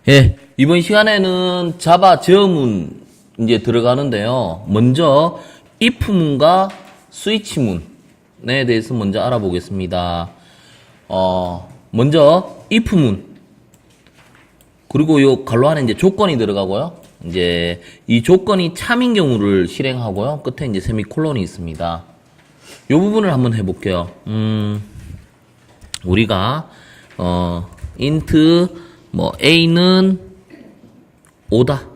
예, 이번 시간에는 자바 제어문 이제 들어가는데요. 먼저 if문과 스위치문에 대해서 먼저 알아보겠습니다. 먼저 if문 그리고 요 괄호 안에 이제 조건이 들어가고요. 이제 이 조건이 참인 경우를 실행하고요. 끝에 이제 세미콜론이 있습니다. 요 부분을 한번 해볼게요. 우리가 int a는 5다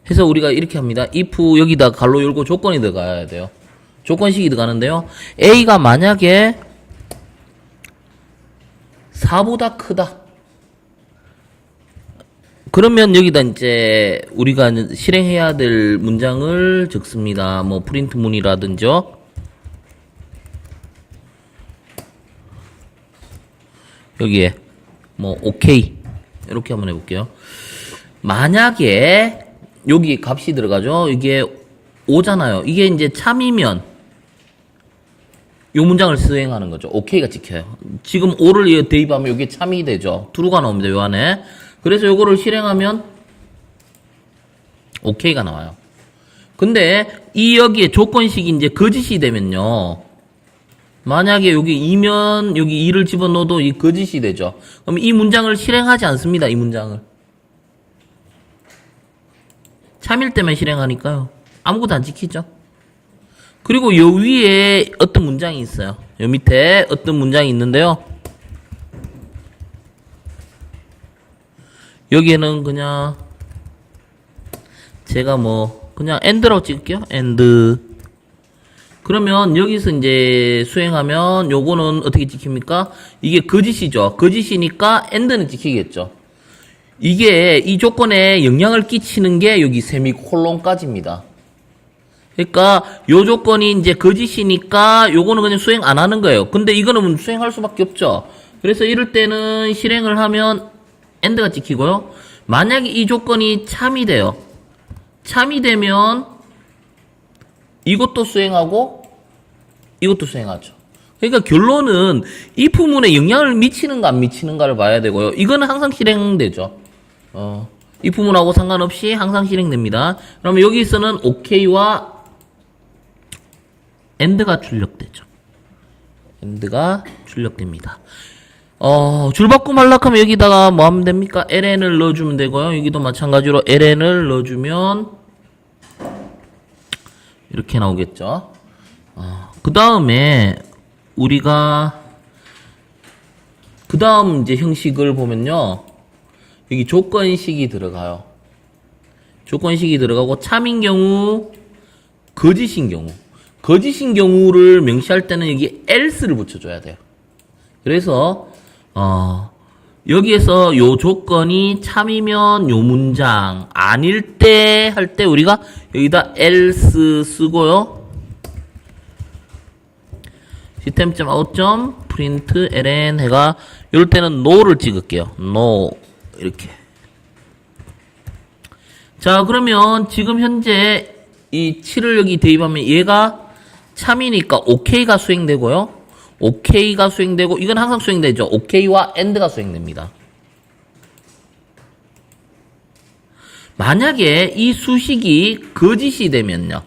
해서 우리가 이렇게 합니다. if 여기다 괄호 열고 조건이 들어가야 돼요. 조건식이 들어가는데요. a가 만약에 4보다 크다. 그러면 여기다 이제 우리가 실행해야 될 문장을 적습니다. 뭐 프린트문이라든지 여기에 뭐 오케이 이렇게 한번 해볼게요. 만약에 여기 값이 들어가죠. 이게 5잖아요. 이게 이제 참이면 요 문장을 수행하는 거죠. 오케이가 찍혀요. 지금 5를 대입하면 이게 참이 되죠. true가 나옵니다. 요 안에. 그래서 요거를 실행하면 오케이가 나와요. 근데 이 여기에 조건식이 이제 거짓이 되면요. 만약에 여기 2면 여기 2를 집어넣어도 이 거짓이 되죠. 그럼 이 문장을 실행하지 않습니다. 이 문장을. 참일 때만 실행하니까요. 아무것도 안 지키죠. 그리고 요 위에 어떤 문장이 있어요. 요 밑에 어떤 문장이 있는데요. 여기에는 그냥 제가 뭐 그냥 and라고 찍을게요. and. 그러면 여기서 이제 수행하면 요거는 어떻게 찍힙니까? 이게 거짓이죠. 거짓이니까 and는 찍히겠죠. 이게 이 조건에 영향을 끼치는 게 여기 세미콜론까지입니다. 그러니까 요 조건이 이제 거짓이니까 요거는 그냥 수행 안 하는 거예요. 근데 이거는 수행할 수밖에 없죠. 그래서 이럴 때는 실행을 하면 and가 찍히고요. 만약에 이 조건이 참이 돼요. 참이 되면 이것도 수행하고 이것도 수행하죠. 그러니까 결론은 if문에 영향을 미치는가 안 미치는가를 봐야 되고요. 이거는 항상 실행되죠. if문하고 상관없이 항상 실행됩니다. 그러면 여기서는 ok와 and가 출력되죠. and가 출력됩니다. 줄바꿈 하려고 하면 여기다가 뭐 하면 됩니까? ln을 넣어주면 되고요. 여기도 마찬가지로 ln을 넣어주면 이렇게 나오겠죠. 그 다음에 우리가 그 다음 이제 형식을 보면요. 여기 조건식이 들어가요. 조건식이 들어가고 참인 경우, 거짓인 경우. 거짓인 경우를 명시할 때는 여기 else를 붙여줘야 돼요. 그래서 여기에서 요 조건이 참이면 요 문장, 아닐 때 할 때 우리가 여기다 else 쓰고요. system.out.print ln 해가 이럴 때는 no를 찍을게요. no 이렇게. 자, 그러면 지금 현재 이 7을 여기 대입하면 얘가 참이니까 ok가 수행되고요. ok가 수행되고 이건 항상 수행되죠. ok와 and가 수행됩니다. 만약에 이 수식이 거짓이 되면요.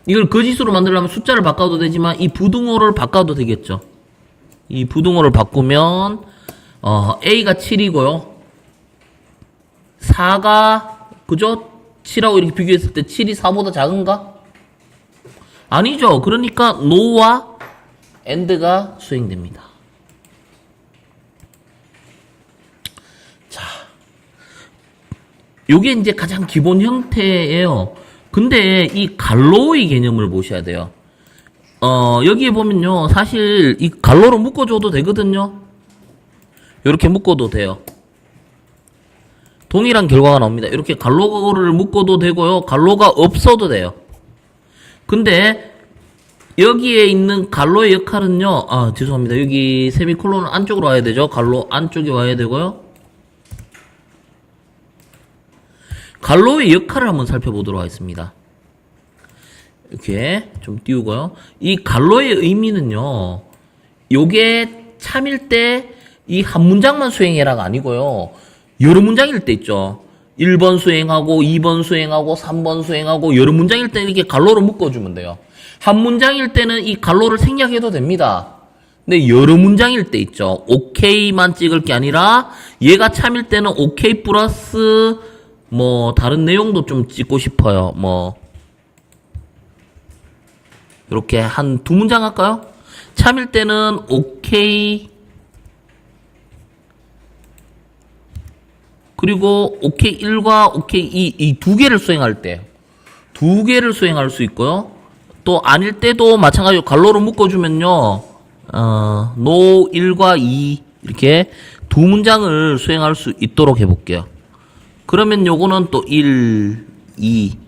이걸 거짓으로 만들려면 숫자를 바꿔도 되지만 이 부등호를 바꿔도 되겠죠. 이 부등호를 바꾸면 a가 7이고요. 4가 그죠? 7하고 이렇게 비교했을 때 7이 4보다 작은가? 아니죠. 그러니까 no와 and가 수행됩니다. 자, 요게 이제 가장 기본 형태예요. 근데 이 괄호의 개념을 보셔야 돼요. 여기에 보면요. 사실 이 괄호로 묶어줘도 되거든요. 이렇게 묶어도 돼요. 동일한 결과가 나옵니다. 이렇게 괄호를 묶어도 되고요. 괄호가 없어도 돼요. 근데 여기에 있는 괄호의 역할은요. 죄송합니다. 여기 세미콜론 안쪽으로 와야 되죠. 괄호 안쪽에 와야 되고요. 괄호의 역할을 한번 살펴보도록 하겠습니다. 이렇게 좀 띄우고요. 이 괄호의 의미는요. 요게 참일 때 이 한 문장만 수행해라가 아니고요. 여러 문장일 때 있죠. 1번 수행하고 2번 수행하고 3번 수행하고 여러 문장일 때는 이렇게 갈로로 묶어주면 돼요. 한 문장일 때는 이 갈로를 생략해도 됩니다. 근데 여러 문장일 때 있죠. 오케이만 찍을 게 아니라 얘가 참일 때는 오케이 플러스 뭐 다른 내용도 좀 찍고 싶어요. 뭐 이렇게 한 두 문장 할까요? 참일 때는 오케이 그리고 오케이 1과 오케이 2 이 두 개를 수행할 때 두 개를 수행할 수 있고요. 또 아닐 때도 마찬가지로 갈로로 묶어주면요. 노 1과 2 이렇게 두 문장을 수행할 수 있도록 해볼게요. 그러면 요거는 또 1, 2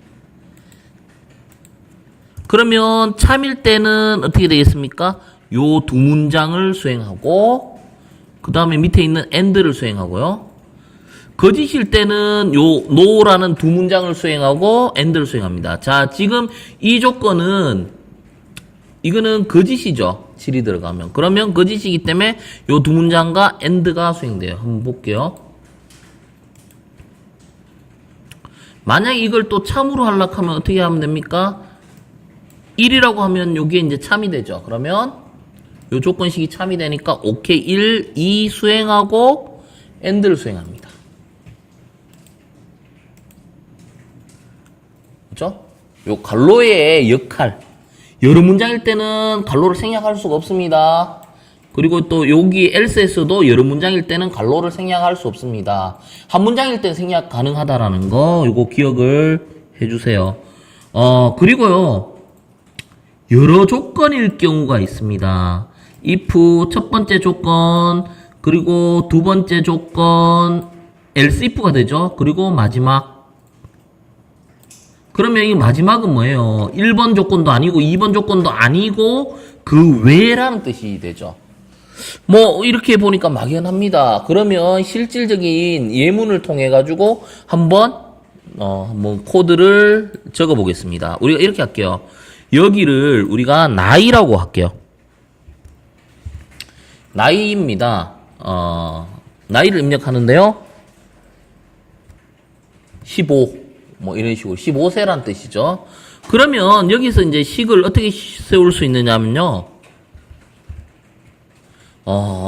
그러면 참일 때는 어떻게 되겠습니까? 요 두 문장을 수행하고 그 다음에 밑에 있는 and를 수행하고요. 거짓일 때는 요 no라는 두 문장을 수행하고 and를 수행합니다. 자, 지금 이 조건은 이거는 거짓이죠. 7이 들어가면. 그러면 거짓이기 때문에 요 두 문장과 and가 수행돼요. 한번 볼게요. 만약 이걸 또 참으로 하려고 하면 어떻게 하면 됩니까? 1이라고 하면 요게 이제 참이 되죠. 그러면 요 조건식이 참이 되니까 오케이 1, 2 수행하고 and를 수행합니다. 그죠? 요 갈로의 역할. 여러 문장일 때는 갈로를 생략할 수가 없습니다. 그리고 또 여기 else에서도 여러 문장일 때는 갈로를 생략할 수 없습니다. 한 문장일 때는 생략 가능하다라는 거 요거 기억을 해주세요. 그리고요. 여러 조건일 경우가 있습니다. if 첫 번째 조건, 그리고 두 번째 조건, else if가 되죠. 그리고 마지막. 그러면 이 마지막은 뭐예요? 1번 조건도 아니고 2번 조건도 아니고 그 외라는 뜻이 되죠. 뭐 이렇게 보니까 막연합니다. 그러면 실질적인 예문을 통해 가지고 한번 코드를 적어 보겠습니다. 우리가 이렇게 할게요. 여기를 우리가 나이라고 할게요. 나이입니다. 나이를 입력하는데요. 15 뭐 이런 식으로 15세란 뜻이죠. 그러면 여기서 이제 식을 어떻게 세울 수 있느냐면요.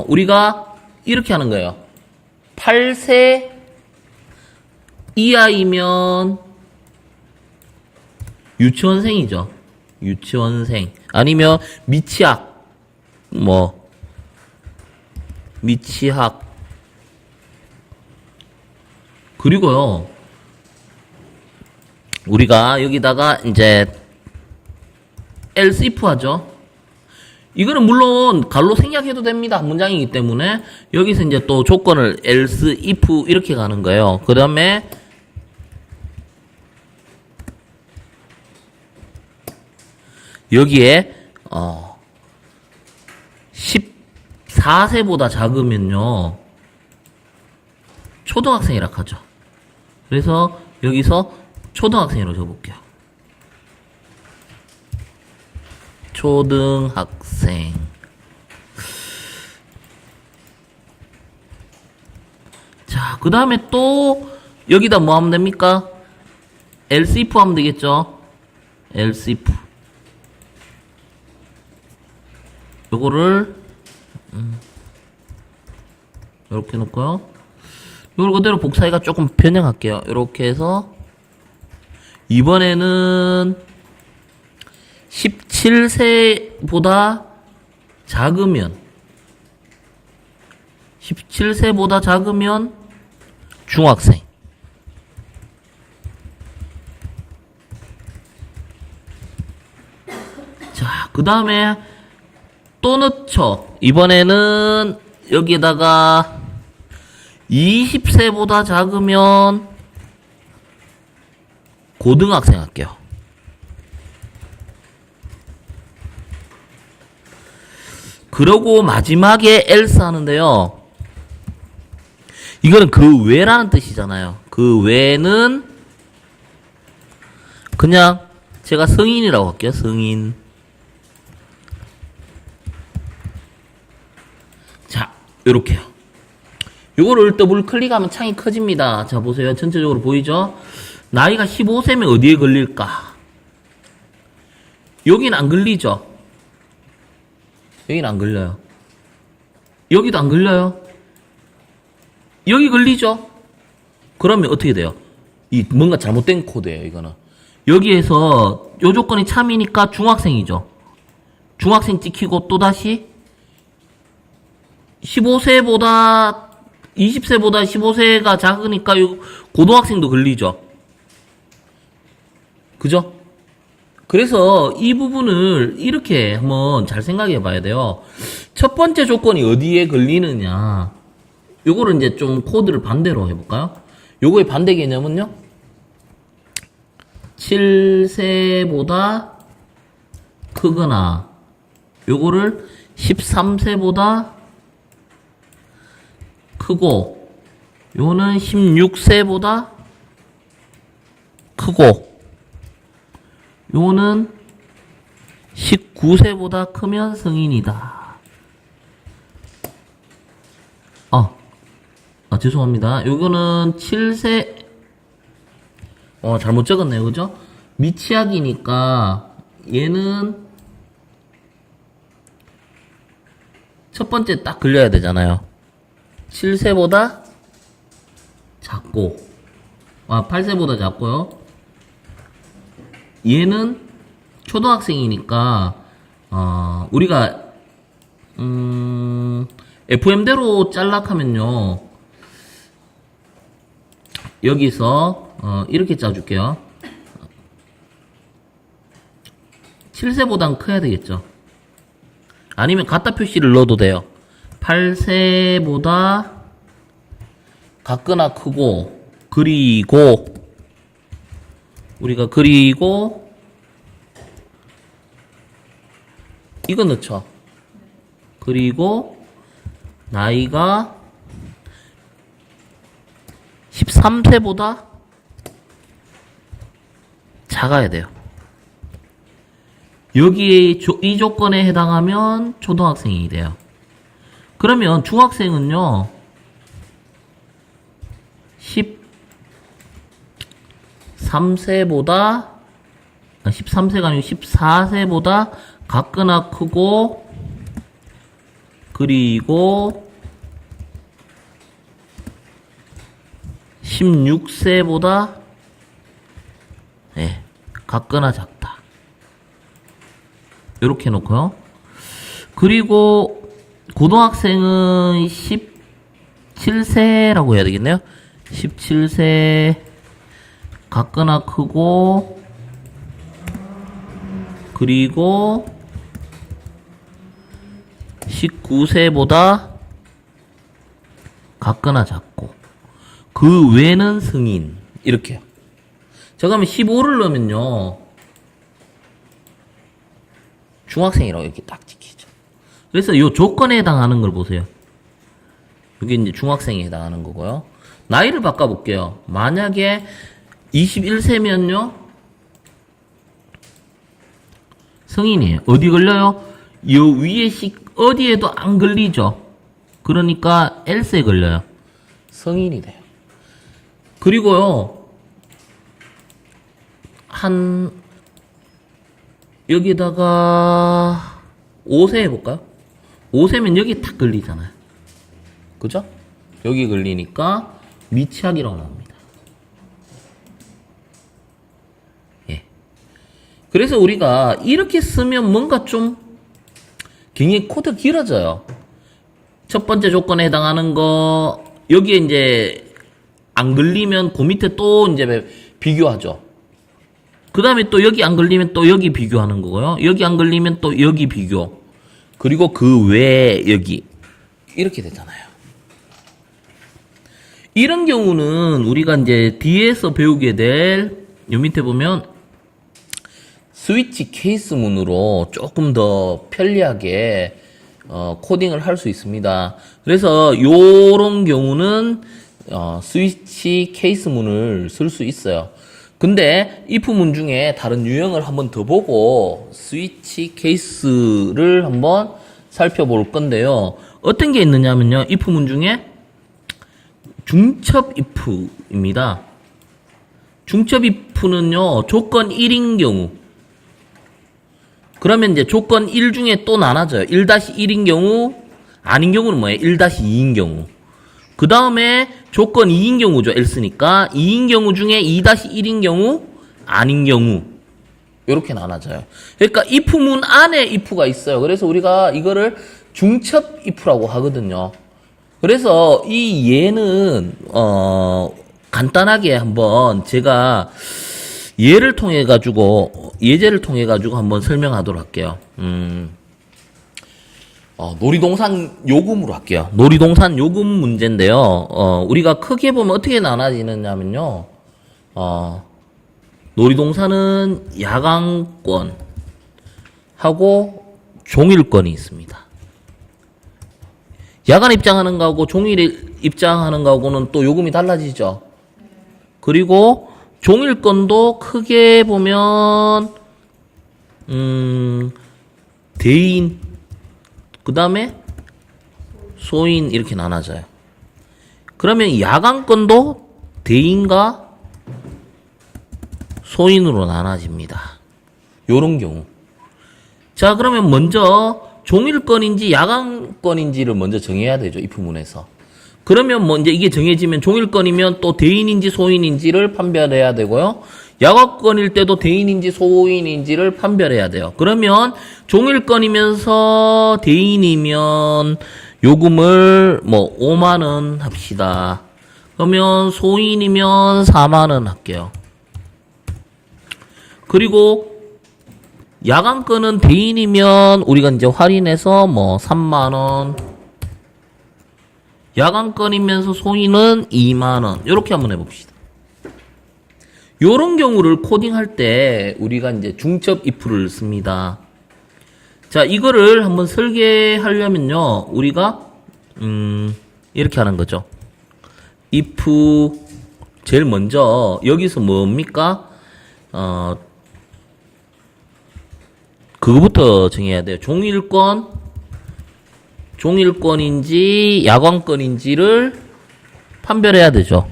우리가 이렇게 하는 거예요. 8세 이하이면 유치원생이죠. 유치원생. 아니면 미취학. 미취학. 그리고요. 우리가 여기다가 이제 else if 하죠. 이거는 물론 갈로 생략해도 됩니다. 문장이기 때문에 여기서 이제 또 조건을 else if 이렇게 가는 거예요. 그 다음에 여기에 14세보다 작으면요 초등학생이라 하죠. 그래서 여기서 초등학생이라고 적어볼게요. 초등학생. 자, 그 다음에 또 여기다 뭐 하면 됩니까? else if 하면 되겠죠. else if. 요거를 이렇게 놓고요. 이걸 그대로 복사해가 조금 변형할게요. 이렇게 해서 이번에는 17세보다 작으면 17세보다 작으면 중학생. 자, 그 다음에 또 넣죠. 이번에는 여기에다가 20세보다 작으면 고등학생 할게요. 그러고 마지막에 else 하는데요. 이거는 그 외라는 뜻이잖아요. 그 외는 그냥 제가 성인이라고 할게요. 성인. 자, 요렇게요. 요거를 더블 클릭하면 창이 커집니다. 자, 보세요. 전체적으로 보이죠? 나이가 15세면 어디에 걸릴까? 여긴 안 걸리죠? 여긴 안 걸려요. 여기도 안 걸려요. 여기 걸리죠? 그러면 어떻게 돼요? 이 뭔가 잘못된 코드예요, 이거는. 여기에서 요 조건이 참이니까 중학생이죠. 중학생 찍히고 또다시 15세보다 20세보다 15세가 작으니까 고등학생도 걸리죠. 그죠? 그래서 이 부분을 이렇게 한번 잘 생각해 봐야 돼요. 첫 번째 조건이 어디에 걸리느냐. 요거를 이제 좀 코드를 반대로 해볼까요? 요거의 반대 개념은요? 7세보다 크거나, 요거를 13세보다 크고, 요거는 16세보다 크고, 요거는 19세보다 크면 성인이다. 죄송합니다. 요거는 7세, 잘못 적었네요. 그죠? 미취학이니까, 얘는, 첫 번째 딱 걸려야 되잖아요. 7세보다 작고, 8세보다 작고요. 얘는 초등학생이니까, 우리가, FM대로 짤락하면요. 여기서 이렇게 짜줄게요. 7세보단 커야 되겠죠. 아니면 같다 표시를 넣어도 돼요. 8세보다 같거나 크고, 그리고 우리가 이거 넣죠. 그리고 나이가 13세보다 작아야 돼요. 여기에 이 조건에 해당하면 초등학생이 돼요. 그러면 중학생은요, 13세가 아니고 14세보다 같거나 크고, 그리고 16세보다 같거나 작다. 요렇게 놓고요. 그리고 고등학생은 17세라고 해야 되겠네요. 17세 같거나 크고, 그리고 19세보다 같거나 작고, 그 외는 성인. 이렇게요. 자, 그러면 15를 넣으면요, 중학생이라고 이렇게 딱 찍히죠. 그래서 이 조건에 해당하는 걸 보세요. 이게 이제 중학생에 해당하는 거고요. 나이를 바꿔볼게요. 만약에 21세면요, 성인이에요. 어디 걸려요? 요 위에 어디에도 안 걸리죠. 그러니까 L세에 걸려요. 성인이 돼요. 그리고요, 여기다가 5세 해볼까요? 5세면 여기 탁 걸리잖아요. 그죠? 여기 걸리니까 미취학이라고 나옵니다. 예. 그래서 우리가 이렇게 쓰면 뭔가 좀 굉장히 코드 길어져요. 첫 번째 조건에 해당하는 거, 여기에 이제 안 걸리면 그 밑에 또 이제 비교하죠. 그 다음에 또 여기 안 걸리면 또 여기 비교하는 거고요. 여기 안 걸리면 또 여기 비교. 그리고 그 외에 여기. 이렇게 되잖아요. 이런 경우는 우리가 이제 뒤에서 배우게 될, 요 밑에 보면 스위치 케이스문으로 조금 더 편리하게 코딩을 할 수 있습니다. 그래서 요런 경우는 스위치 케이스문을 쓸 수 있어요. 근데 if문 중에 다른 유형을 한번 더 보고 스위치 케이스를 한번 살펴볼 건데요. 어떤 게 있느냐면요, if문 중에 중첩 if입니다. 중첩 if는요, 조건 1인 경우. 그러면 이제 조건 1 중에 또 나눠져요. 1-1인 경우, 아닌 경우는 뭐예요? 1-2인 경우. 그 다음에 조건 2인 경우죠. else니까. 2인 경우 중에 2-1인 경우, 아닌 경우. 요렇게 나눠져요. 그러니까 if문 안에 if가 있어요. 그래서 우리가 이거를 중첩 if라고 하거든요. 그래서 이 예는 간단하게 한번 제가 예제를 통해 가지고 한번 설명하도록 할게요. 놀이동산 요금으로 할게요. 놀이동산 요금 문제인데요. 우리가 크게 보면 어떻게 나눠지느냐면요. 놀이동산은 야간권 하고 종일권이 있습니다. 야간 입장하는 거하고 종일 입장하는 거하고는 또 요금이 달라지죠. 그리고 종일권도 크게 보면 대인 그 다음에 소인 이렇게 나눠져요. 그러면 야간권도 대인과 소인으로 나눠집니다. 요런 경우. 자, 그러면 먼저 종일권인지 야간권인지를 먼저 정해야 되죠. if문에서. 그러면 뭐 이제 이게 정해지면 종일권이면 또 대인인지 소인인지를 판별해야 되고요. 야간권일 때도 대인인지 소인인지를 판별해야 돼요. 그러면 종일권이면서 대인이면 요금을 뭐 5만 원 합시다. 그러면 소인이면 4만 원 할게요. 그리고 야간권은 대인이면 우리가 이제 할인해서 뭐 3만 원. 야간권이면서 소인은 2만 원. 이렇게 한번 해봅시다. 요런 경우를 코딩할 때 우리가 이제 중첩 if를 씁니다. 자, 이거를 한번 설계하려면요. 우리가 이렇게 하는 거죠. if 제일 먼저 여기서 뭡니까? 그거부터 정해야 돼요. 종일권인지 야간권인지를 판별해야 되죠.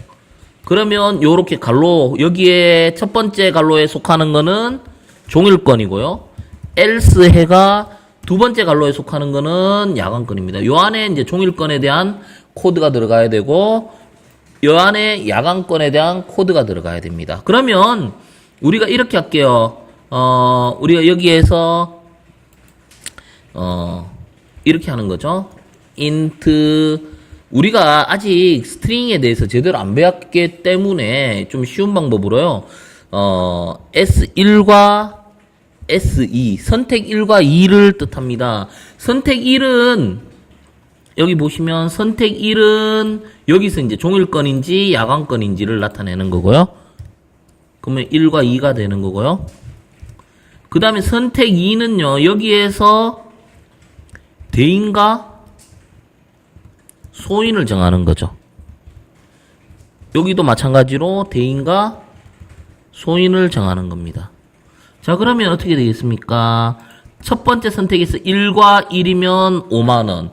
그러면 요렇게 갈로 여기에 첫 번째 갈로에 속하는 거는 종일권이고요. else 해가 두 번째 갈로에 속하는 거는 야간권입니다. 요 안에 이제 종일권에 대한 코드가 들어가야 되고 요 안에 야간권에 대한 코드가 들어가야 됩니다. 그러면 우리가 이렇게 할게요. 우리가 여기에서 이렇게 하는 거죠. int 우리가 아직 스트링에 대해서 제대로 안 배웠기 때문에 좀 쉬운 방법으로요. S1과 S2 선택 1과 2를 뜻합니다. 선택 1은 여기 보시면 선택 1은 여기서 이제 종일권인지 야간권인지를 나타내는 거고요. 그러면 1과 2가 되는 거고요. 그 다음에 선택 2는요. 여기에서 대인과 소인을 정하는 거죠. 여기도 마찬가지로 대인과 소인을 정하는 겁니다. 자, 그러면 어떻게 되겠습니까? 첫 번째 선택에서 1과 1이면 5만원.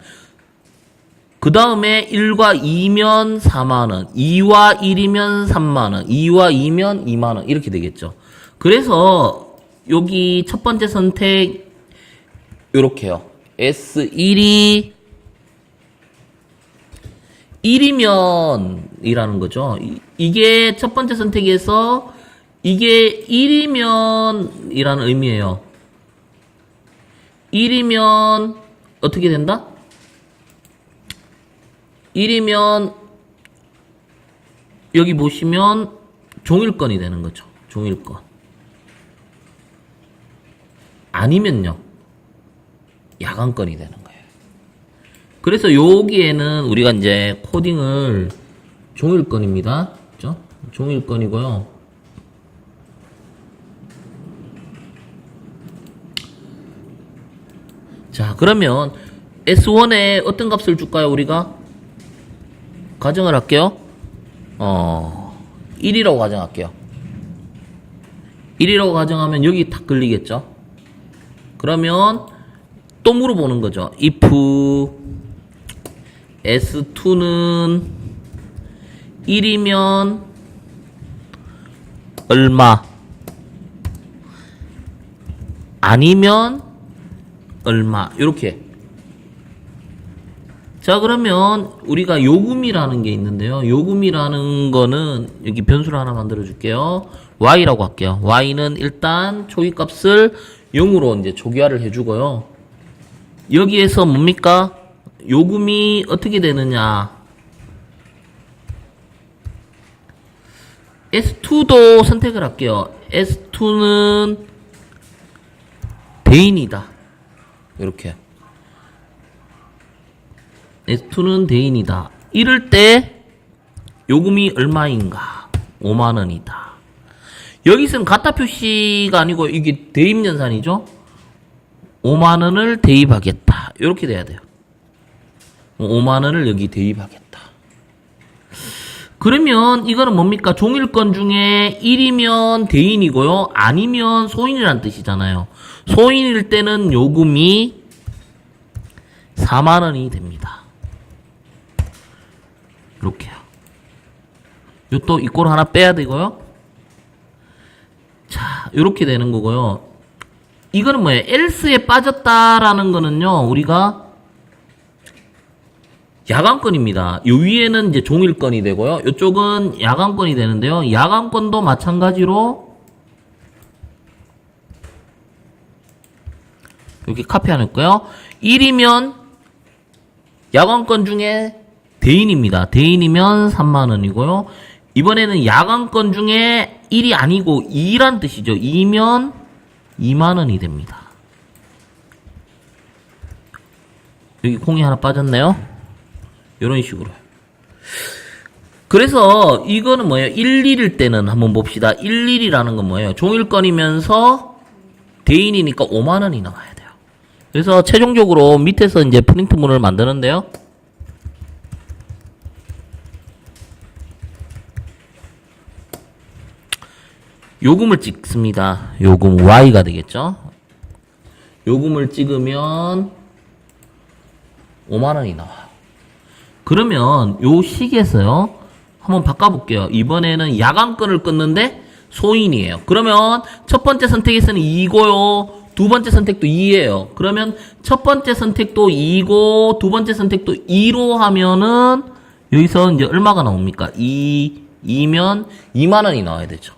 그 다음에 1과 2면 4만원. 2와 1이면 3만원. 2와 2면 2만원. 이렇게 되겠죠. 그래서 여기 첫 번째 선택 요렇게요. S1이 1이면 이라는 거죠. 이게 첫 번째 선택에서 이게 1이면 이라는 의미예요. 1이면 어떻게 된다? 1이면 여기 보시면 종일권이 되는 거죠. 종일권. 아니면요. 야간권이 되는 거예요. 그래서 여기에는 우리가 이제 코딩을 종일권입니다. 그죠? 종일권이고요. 자, 그러면 S1에 어떤 값을 줄까요, 우리가? 가정을 할게요. 1이라고 가정할게요. 1이라고 가정하면 여기 탁 걸리겠죠? 그러면 또 물어보는 거죠. if S2는 1이면 얼마, 아니면 얼마, 요렇게. 자, 그러면 우리가 요금이라는 게 있는데요. 요금이라는 거는 여기 변수를 하나 만들어 줄게요. y라고 할게요. y는 일단 초기값을 0으로 이제 초기화를 해주고요. 여기에서 뭡니까? 요금이 어떻게 되느냐? S2도 선택을 할게요. S2는 대인이다. 이렇게. S2는 대인이다. 이럴 때 요금이 얼마인가? 5만원이다. 여기서는 가타 표시가 아니고 이게 대입연산이죠? 5만원을 대입하겠다. 이렇게 돼야 돼요. 5만원을 여기 대입하겠다. 그러면 이거는 뭡니까? 종일권 중에 1이면 대인이고요. 아니면 소인이란 뜻이잖아요. 소인일 때는 요금이 4만원이 됩니다. 이렇게요. 요 또 이꼴 하나 빼야 되고요. 자, 요렇게 되는 거고요. 이거는 뭐예요? else에 빠졌다라는 거는요, 우리가 야간권입니다. 요 위에는 이제 종일권이 되고요. 요쪽은 야간권이 되는데요. 야간권도 마찬가지로 여기 카피해놓을까요? 1이면 야간권 중에 대인입니다. 대인이면 3만원이고요. 이번에는 야간권 중에 1이 아니고 2란 뜻이죠. 2면 2만원이 됩니다. 여기 공이 하나 빠졌네요. 이런 식으로. 그래서 이거는 뭐예요? 1, 1일 때는 한번 봅시다. 1, 1이라는 건 뭐예요? 종일권이면서 대인이니까 5만원이 나와야 돼요. 그래서 최종적으로 밑에서 이제 프린트문을 만드는데요. 요금을 찍습니다. 요금 Y가 되겠죠? 요금을 찍으면 5만원이 나와요. 그러면 요 식에서요, 한번 바꿔볼게요. 이번에는 야간권을 끊는데 소인이에요. 그러면 첫 번째 선택에서는 2고요. 두 번째 선택도 2예요. 그러면 첫 번째 선택도 2고 두 번째 선택도 2로 하면은 여기서 이제 얼마가 나옵니까? 2면 2만원이 나와야 되죠.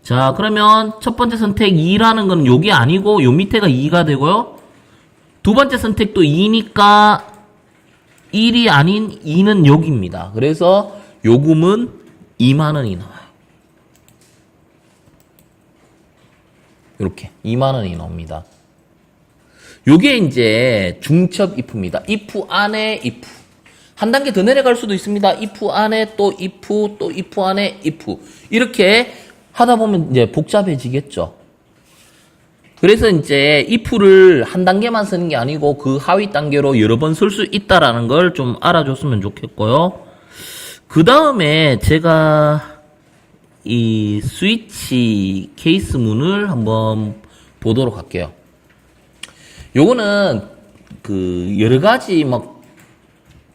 자, 그러면 첫 번째 선택 2라는 건 요게 아니고 요 밑에가 2가 되고요. 두 번째 선택도 2니까 1이 아닌 2는 여기입니다. 그래서 요금은 2만원이 나와요. 이렇게 2만원이 나옵니다. 요게 이제 중첩 if입니다. if 안에 if. 한 단계 더 내려갈 수도 있습니다. if 안에 또 if, 또 if 안에 if. 이렇게 하다 보면 이제 복잡해지겠죠. 그래서 이제 if를 한 단계만 쓰는 게 아니고 그 하위 단계로 여러 번 쓸 수 있다라는 걸 좀 알아줬으면 좋겠고요. 그 다음에 제가 이 스위치 케이스문을 한번 보도록 할게요. 요거는 그 여러 가지 막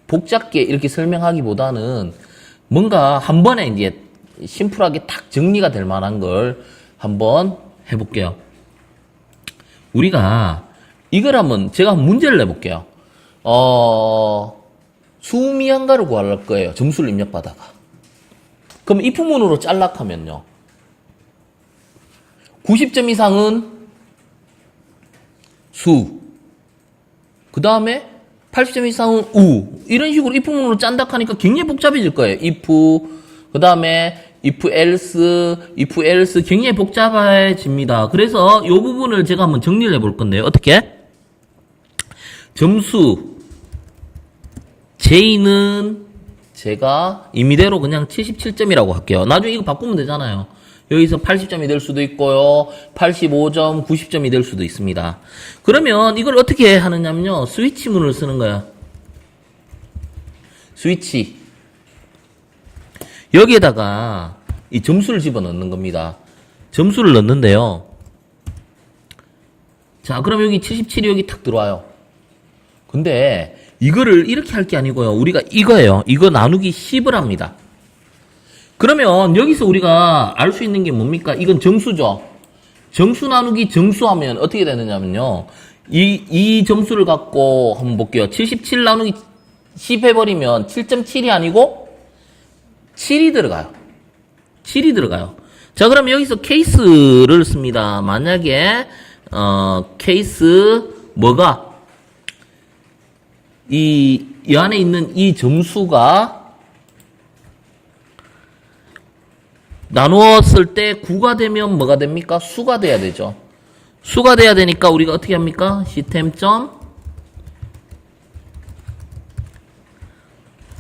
복잡게 이렇게 설명하기보다는 뭔가 한 번에 이제 심플하게 딱 정리가 될 만한 걸 한번 해볼게요. 우리가 이걸 한번 제가 문제를 내볼게요. 수미양가를 구할 거예요. 점수를 입력받아가. 그럼 if문으로 짤락하면요. 90점 이상은 수. 그 다음에 80점 이상은 우. 이런 식으로 if문으로 짠닥하니까 굉장히 복잡해질 거예요. if, 그 다음에 if else 굉장히 복잡해집니다. 그래서 이 부분을 제가 한번 정리를 해볼 건데요. 어떻게? 점수 J는 제가 임의대로 그냥 77점이라고 할게요. 나중에 이거 바꾸면 되잖아요. 여기서 80점이 될 수도 있고요. 85점, 90점이 될 수도 있습니다. 그러면 이걸 어떻게 하느냐면요. 스위치문을 쓰는 거야. 스위치. 여기에다가 이 점수를 집어넣는 겁니다. 점수를 넣는데요. 자, 그럼 여기 77이 여기 탁 들어와요. 근데 이거를 이렇게 할 게 아니고요. 우리가 이거예요. 이거 나누기 10을 합니다. 그러면 여기서 우리가 알 수 있는 게 뭡니까? 이건 정수죠. 정수 나누기 정수하면 어떻게 되느냐면요. 이 점수를 갖고 한번 볼게요. 77 나누기 10 해버리면 7.7이 아니고 7이 들어가요. 7이 들어가요. 자, 그럼 여기서 케이스를 씁니다. 만약에 케이스 뭐가 이 안에 있는 이 점수가 나누었을 때 9가 되면 뭐가 됩니까? 수가 돼야 되죠. 수가 돼야 되니까 우리가 어떻게 합니까? 시스템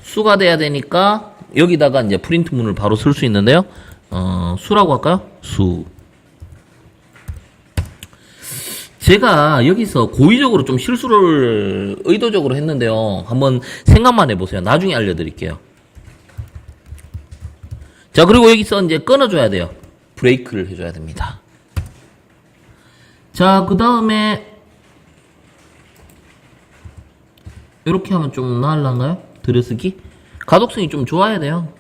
수가 돼야 되니까 여기다가 이제 프린트문을 바로 쓸 수 있는데요. 수라고 할까요? 수. 제가 여기서 고의적으로 좀 실수를 의도적으로 했는데요. 한번 생각만 해보세요. 나중에 알려드릴게요. 자, 그리고 여기서 이제 끊어줘야 돼요. 브레이크를 해줘야 됩니다. 자, 그 다음에 이렇게 하면 좀 나을란가요? 들여쓰기? 가독성이 좀 좋아야 돼요.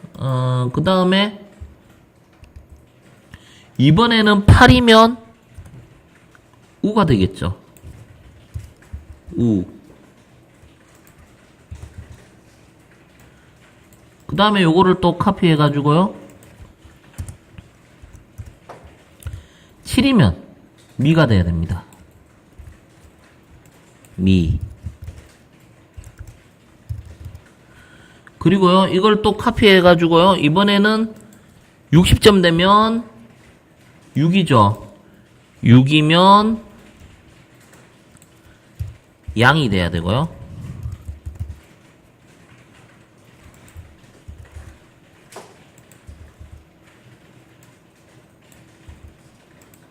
그 다음에 이번에는 8이면 우가 되겠죠. 우. 그 다음에 요거를 또 카피해 가지고요. 7이면 미가 돼야 됩니다. 미. 그리고요, 이걸 또 카피해 가지고요. 이번에는 60점 되면 6이죠. 6이면 양이 돼야 되고요.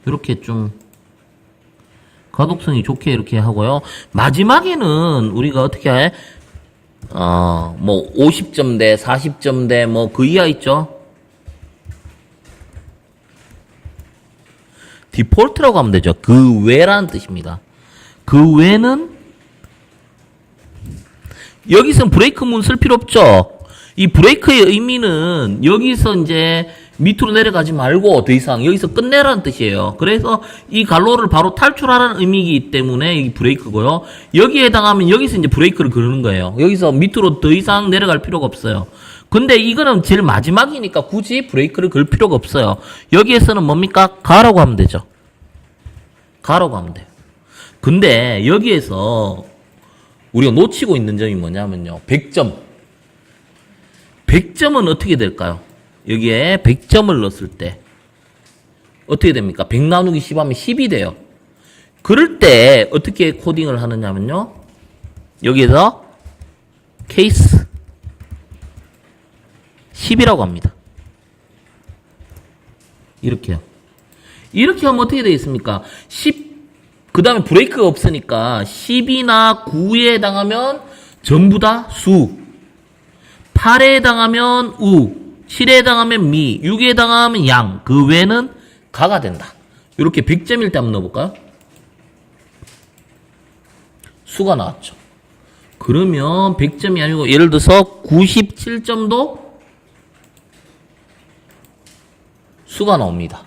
이렇게 좀 가독성이 좋게 이렇게 하고요. 마지막에는 우리가 어떻게 해? 뭐 50점대, 40점대 뭐 그 이하 있죠? 디폴트라고 하면 되죠. 그 외라는 뜻입니다. 그 외는 여기서는 브레이크 문 쓸 필요 없죠. 이 브레이크의 의미는 여기서 이제 밑으로 내려가지 말고 더 이상 여기서 끝내라는 뜻이에요. 그래서 이 갈로를 바로 탈출하라는 의미이기 때문에 이 브레이크고요. 여기에 해당하면 여기서 이제 브레이크를 거는 거예요. 여기서 밑으로 더 이상 내려갈 필요가 없어요. 근데 이거는 제일 마지막이니까 굳이 브레이크를 걸 필요가 없어요. 여기에서는 뭡니까? 가라고 하면 되죠. 가라고 하면 돼요. 근데 여기에서 우리가 놓치고 있는 점이 뭐냐면요. 100점. 100점은 어떻게 될까요? 여기에 100점을 넣었을 때 어떻게 됩니까? 100 나누기 10 하면 10이 돼요. 그럴 때 어떻게 코딩을 하느냐면요. 여기에서 케이스 10이라고 합니다. 이렇게요. 이렇게 하면 어떻게 되겠습니까? 10, 그 다음에 브레이크가 없으니까 10이나 9에 해당하면 전부 다 수, 8에 해당하면 우, 7에 해당하면 미, 6에 해당하면 양, 그 외에는 가가 된다. 이렇게 100점일 때 한번 넣어볼까요? 수가 나왔죠. 그러면 100점이 아니고 예를 들어서 97점도 수가 나옵니다.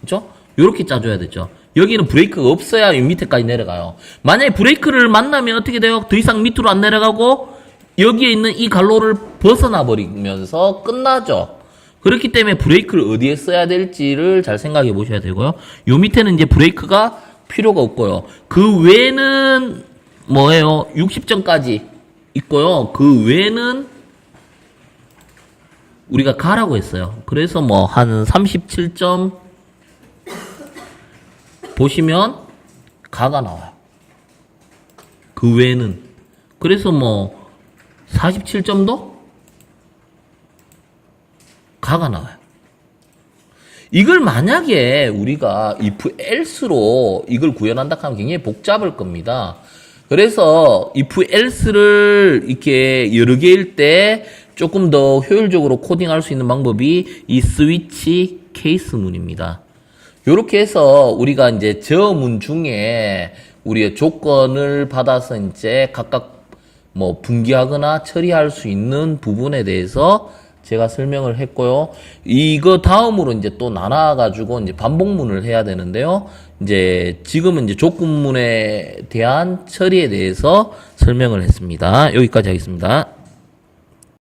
그렇죠? 이렇게 짜줘야 되죠. 여기는 브레이크가 없어야 이 밑에까지 내려가요. 만약에 브레이크를 만나면 어떻게 돼요? 더 이상 밑으로 안 내려가고 여기에 있는 이 갈로를 벗어나 버리면서 끝나죠. 그렇기 때문에 브레이크를 어디에 써야 될지를 잘 생각해 보셔야 되고요. 요 밑에는 이제 브레이크가 필요가 없고요. 그 외에는 뭐예요? 60점까지 있고요. 그 외에는 우리가 가라고 했어요. 그래서 뭐 한 37점 보시면 가가 나와요. 그 외에는 그래서 뭐 47점도 가가 나와요. 이걸 만약에 우리가 if else로 이걸 구현한다 하면 굉장히 복잡할 겁니다. 그래서 if else를 이렇게 여러 개일 때 조금 더 효율적으로 코딩할 수 있는 방법이 이 스위치 케이스문입니다. 요렇게 해서 우리가 이제 저 문 중에 우리의 조건을 받아서 이제 각각 뭐 분기하거나 처리할 수 있는 부분에 대해서 제가 설명을 했고요. 이거 다음으로 이제 또 나눠가지고 이제 반복문을 해야 되는데요. 이제 지금은 이제 조건문에 대한 처리에 대해서 설명을 했습니다. 여기까지 하겠습니다.